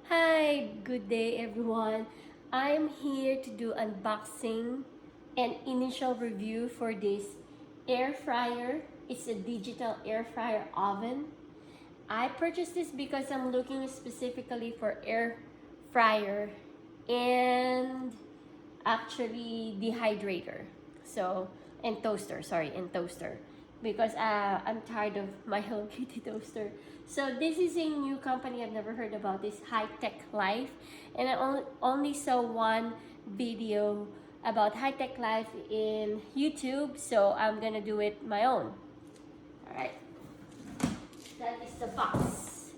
Hi, good day everyone. I'm here to do unboxing and initial review for this air fryer. It's a digital air fryer oven. I purchased this because I'm looking specifically for air fryer and actually dehydrator. So, and toaster, sorry, and toaster. Because I'm tired of my Hello Kitty toaster. So this is a new company I've never heard about, this Hiteclife. And I only saw one video about Hiteclife in YouTube. So I'm gonna do it my own. Alright, that is the box.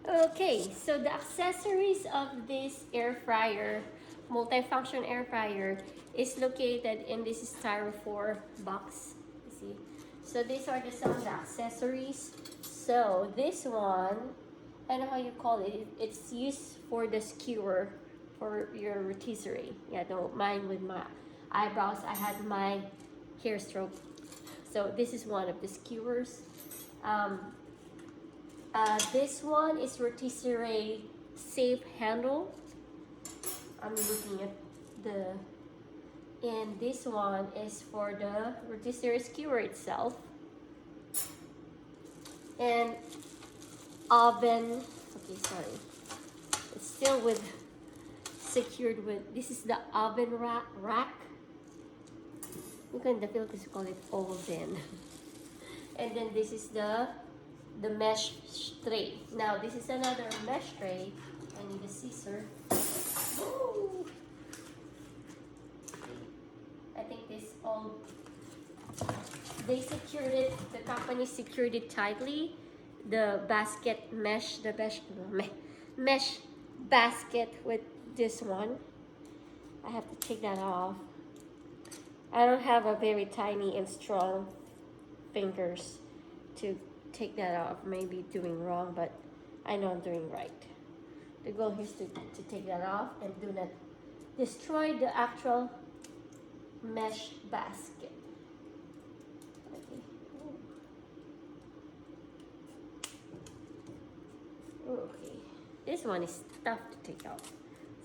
Okay, so the accessories of this air fryer, multifunction air fryer, is located in this styrofoam box. You see? So these are some of the accessories. So this one, I don't know how you call it. It's used for the skewer for your rotisserie. Yeah, don't mind with my eyebrows. I had my hair stroke. So this is one of the skewers. This one is rotisserie safe handle. I'm looking at and this one is for the rotisserie skewer itself. And oven, okay, sorry. It's still secured with, this is the oven rack. Look in the Philippines call it oven. And then this is the mesh tray. Now this is another mesh tray. I need a scissor. Ooh. I think this all, they secured it, the company secured it tightly. The basket mesh, the mesh basket with this one. I have to take that off. I don't have a very tiny and strong fingers to take that off. Maybe doing wrong, but I know I'm doing right. The goal here is to take that off and do not destroy the actual mesh basket. Okay. Okay. This one is tough to take out.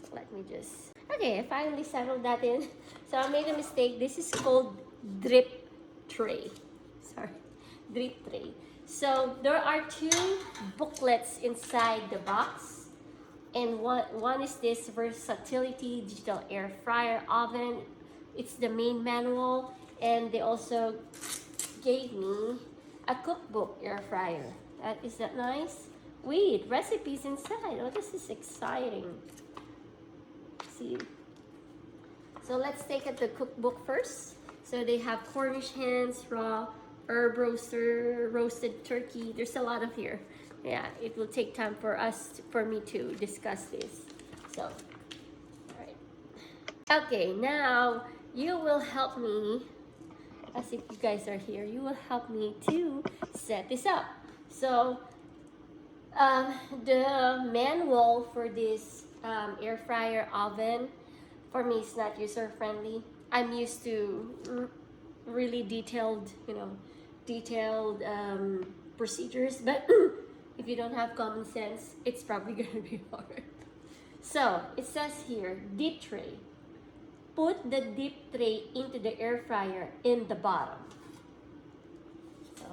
So let me just... Okay, I finally settled that in. So I made a mistake. This is called drip tray. Sorry. Drip tray. So there are two booklets inside the box, and one is this versatility digital air fryer oven. It's the main manual, and they also gave me a cookbook air fryer. Is that nice? Wait, recipes inside. Oh, this is exciting. See. So let's take at the cookbook first. So they have Cornish hens, raw herb roaster, roasted turkey. There's a lot of here. Yeah, it will take time for me to discuss this. So, all right. Okay, now you will help me, as if you guys are here, you will help me to set this up. So, the manual for this air fryer oven, for me, is not user friendly. I'm used to really detailed, procedures, but if you don't have common sense, it's probably gonna be hard. So it says here, deep tray. Put the deep tray into the air fryer in the bottom. So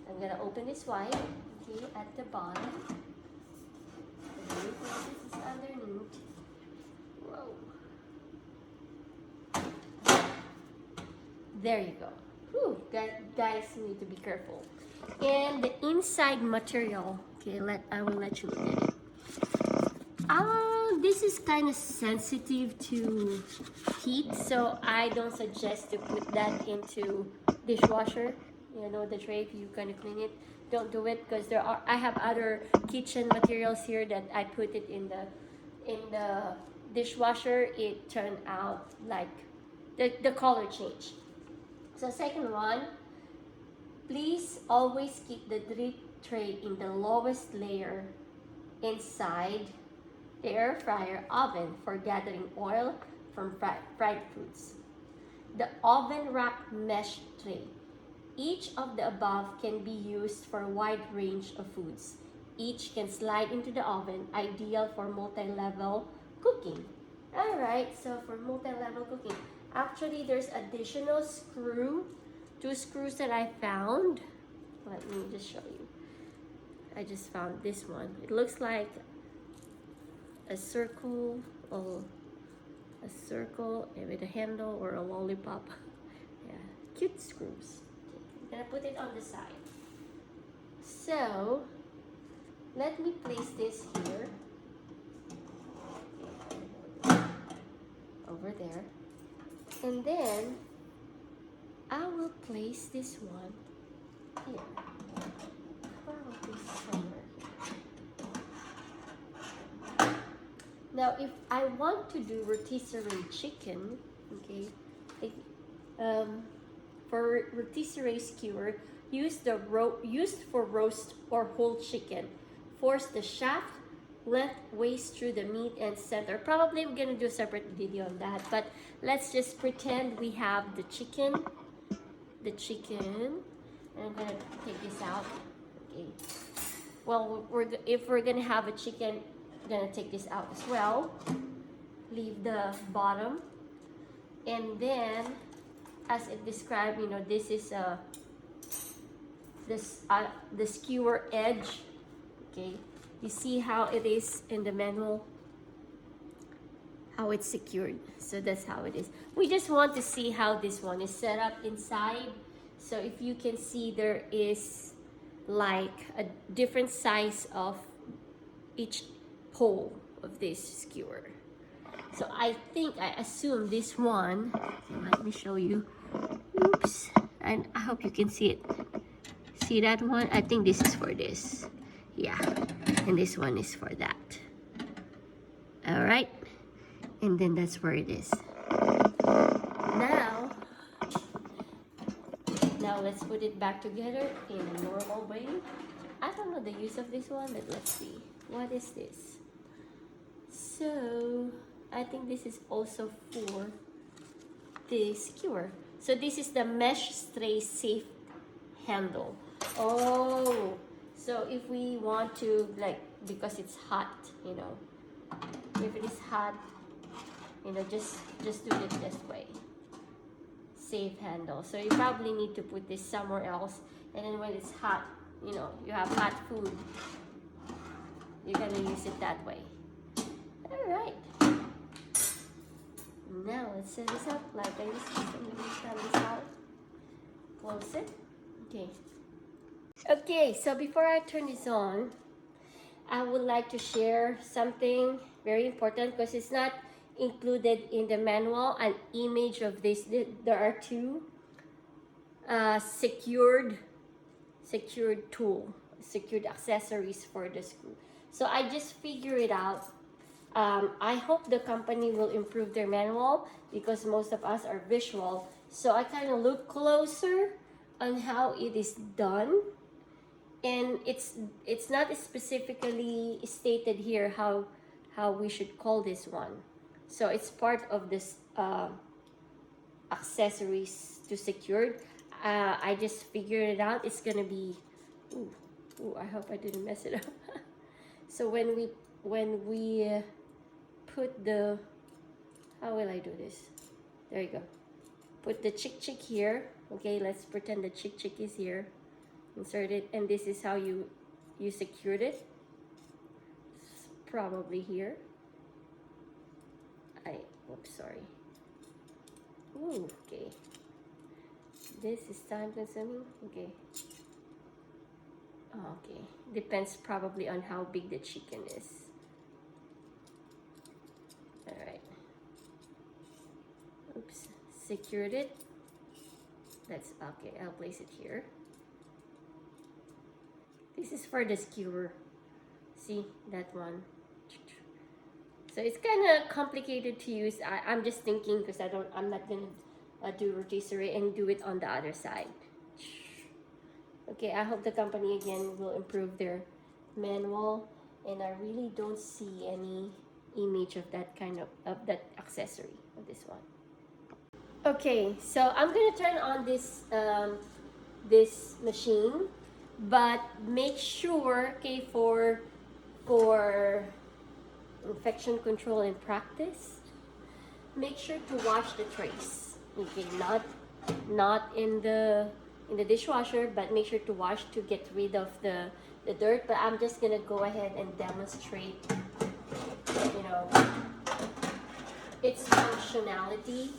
I'm gonna open this wide. Okay, at the bottom. The deep is underneath. Whoa. There you go. Whew, guys need to be careful. And the inside material, okay, I will let you look at it. This is kind of sensitive to heat, so I don't suggest to put that into dishwasher. You know, the tray, if you're gonna clean it, don't do it, because I have other kitchen materials here that I put it in the dishwasher. It turned out like the color changed. So second one, please always keep the drip tray in the lowest layer inside the air fryer oven for gathering oil from fried foods. The oven wrap mesh tray. Each of the above can be used for a wide range of foods. Each can slide into the oven, ideal for multi-level cooking. All right, so for multi-level cooking, actually there's additional screw, 2 screws that I found. Let me just show you. I just found this one. It looks like a circle, or a circle with a handle or a lollipop. Yeah, cute screws. Okay, I'm gonna put it on the side. So let me place this here, over there, and then I will place this one here. Probably somewhere here. Now, if I want to do rotisserie chicken, okay, for rotisserie skewer, used for roast or whole chicken. Force the shaft lengthways through the meat and center. Probably I'm gonna do a separate video on that, but let's just pretend we have the chicken. And I'm gonna take this out. Okay. Well, if we're gonna have a chicken, we're gonna take this out as well. Leave the bottom, and then, as it described, you know, this is the skewer edge. Okay, you see how it is in the manual, how it's secured. So that's how it is. We just want to see how this one is set up inside. So if you can see, there is like a different size of each hole of this skewer. So I assume this one, let me show you. Oops, and I hope you can see it. See that one? I think this is for this. Yeah, and this one is for that. All right, and then that's where it is. Now let's put it back together in a normal way. I don't know the use of this one, but let's see. What is this? So I think this is also for the skewer. So this is the mesh tray safe handle. Oh, so if we want to, like, because it's hot, you know, if it is hot, you know, just do it this way. Safe handle. So you probably need to put this somewhere else, and then when it's hot, you know, you have hot food, you're gonna use it that way. All right. Now let's set this up like I used to. Let me stand this out. Close it. Okay. Okay, so before I turn this on, I would like to share something very important because it's not included in the manual. An image of this. There are 2 secured accessories for the screw. So I just figured it out. I hope the company will improve their manual because most of us are visual. So I kind of look closer on how it is done, and it's not specifically stated here how we should call this one. So it's part of this accessories to secured. I just figured it out. It's gonna be, ooh, I hope I didn't mess it up. So when we put the, how will I do this? There you go. Put the chick here. Okay, let's pretend the chick is here. Insert it, and this is how you secured it. It's probably here. Oops, sorry. Ooh, okay. This is time consuming. Okay. Okay. Depends probably on how big the chicken is. All right. Oops. Secured it. That's okay. I'll place it here. This is for the skewer. See that one? So it's kind of complicated to use. I'm just thinking because I'm not gonna do rotisserie and do it on the other side. Okay, I hope the company again will improve their manual, and I really don't see any image of that kind of that accessory of this one. Okay, so I'm gonna turn on this this machine. but make sure, okay, for infection control and practice, make sure to wash the trays. Okay, not in the dishwasher, but make sure to wash to get rid of the dirt. But I'm just gonna go ahead and demonstrate, you know, its functionality.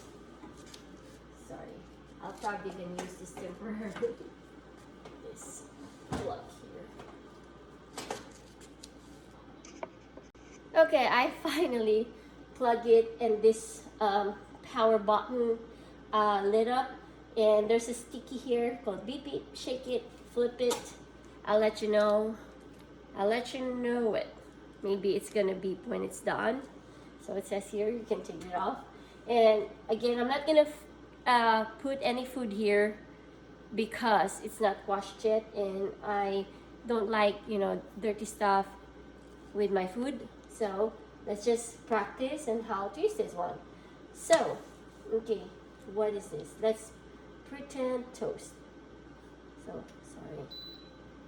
Sorry, I'll probably gonna use this temporarily. This plug here. Okay, I finally plug it, and this power button lit up, and there's a sticky here called beep beep. Shake it, flip it. I'll let you know. I'll let you know it. Maybe it's gonna beep when it's done. So it says here you can take it off. And again, I'm not gonna put any food here because it's not washed yet, and I don't like, you know, dirty stuff with my food. So let's just practice on how to use this one. So, okay, what is this? Let's pretend toast. So, sorry.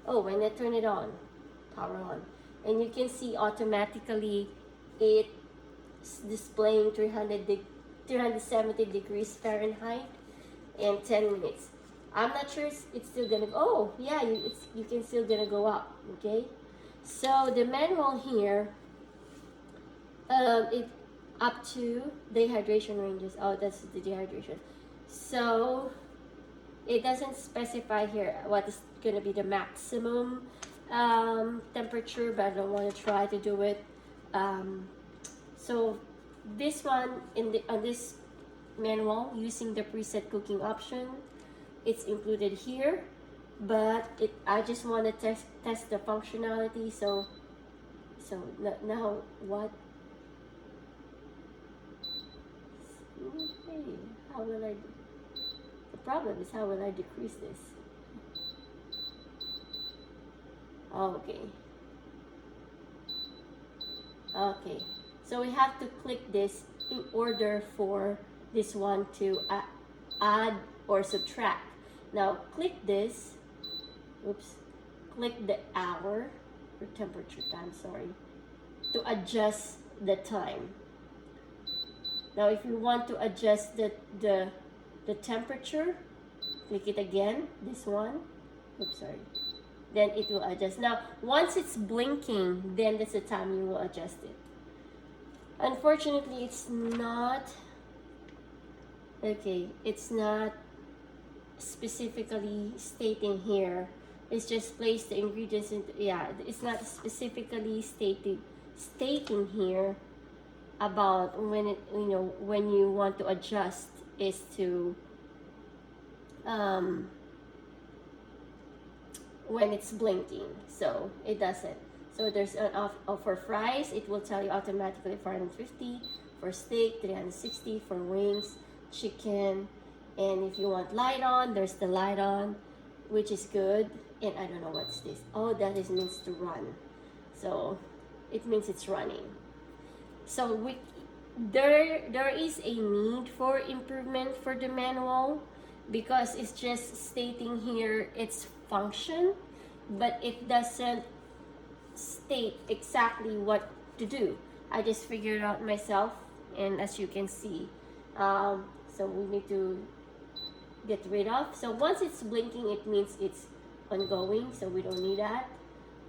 Oh, when I turn it on, power on, and you can see automatically it's displaying 370 degrees Fahrenheit and 10 minutes. I'm not sure it's still gonna go. Oh, yeah, you can still gonna go up, okay? So the manual here, it up to dehydration ranges. Oh, that's the dehydration. So it doesn't specify here what is gonna be the maximum temperature, but I don't want to try to do it. So this one on this manual, using the preset cooking option, it's included here, but I just want to test the functionality. So now what? Okay, how will I? The problem is, how will I decrease this? Okay. Okay. So we have to click this in order for this one to add or subtract. Now click this. Oops. Click the hour or temperature time. Sorry. To adjust the time. Now, if you want to adjust the temperature, click it again, this one. Oops, sorry. Then it will adjust. Now, once it's blinking, then that's the time you will adjust it. Unfortunately, it's not, okay, it's not specifically stating here. It's just place the ingredients into, yeah, it's not specifically stating here about when it, you know, when you want to adjust is to when it's blinking. So it doesn't. So there's an off for fries, it will tell you automatically 450, for steak 360, for wings, chicken, and if you want light on, there's the light on, which is good. And I don't know what's this. Oh, that is means to run. So it means it's running. So there is a need for improvement for the manual, because it's just stating here its function, but it doesn't state exactly what to do. I just figured it out myself, and as you can see, so we need to get rid of. So once it's blinking, it means it's ongoing, so we don't need that.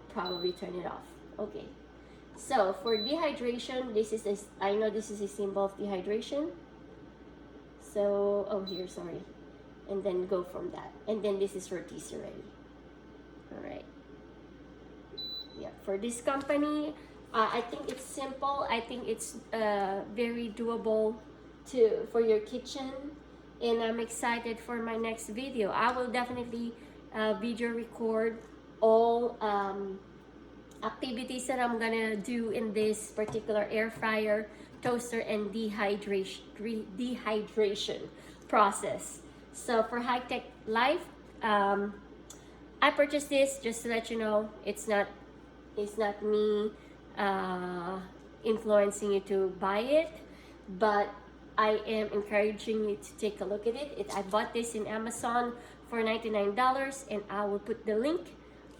Probably turn it off. Okay. So for dehydration, this is I know this is a symbol of dehydration. So, oh, here, sorry. And then go from that. And then this is Rotisserie. All right. Yeah, for this company, I think it's simple. I think it's very doable for your kitchen. And I'm excited for my next video. I will definitely video record all activities that I'm gonna do in this particular air fryer, toaster, and dehydration process. So for Hiteclife, I purchased this just to let you know. It's not me influencing you to buy it, but I am encouraging you to take a look at it. I bought this in Amazon for $99, and I will put the link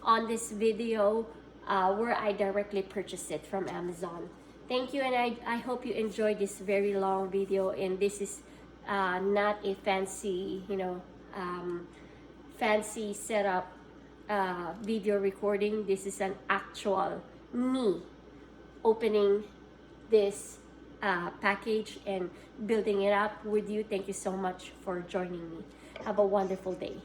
on this video where I directly purchased it from Amazon. Thank you, and I hope you enjoyed this very long video. And this is not a fancy, fancy setup video recording. This is an actual me opening this package and building it up with you. Thank you so much for joining me. Have a wonderful day.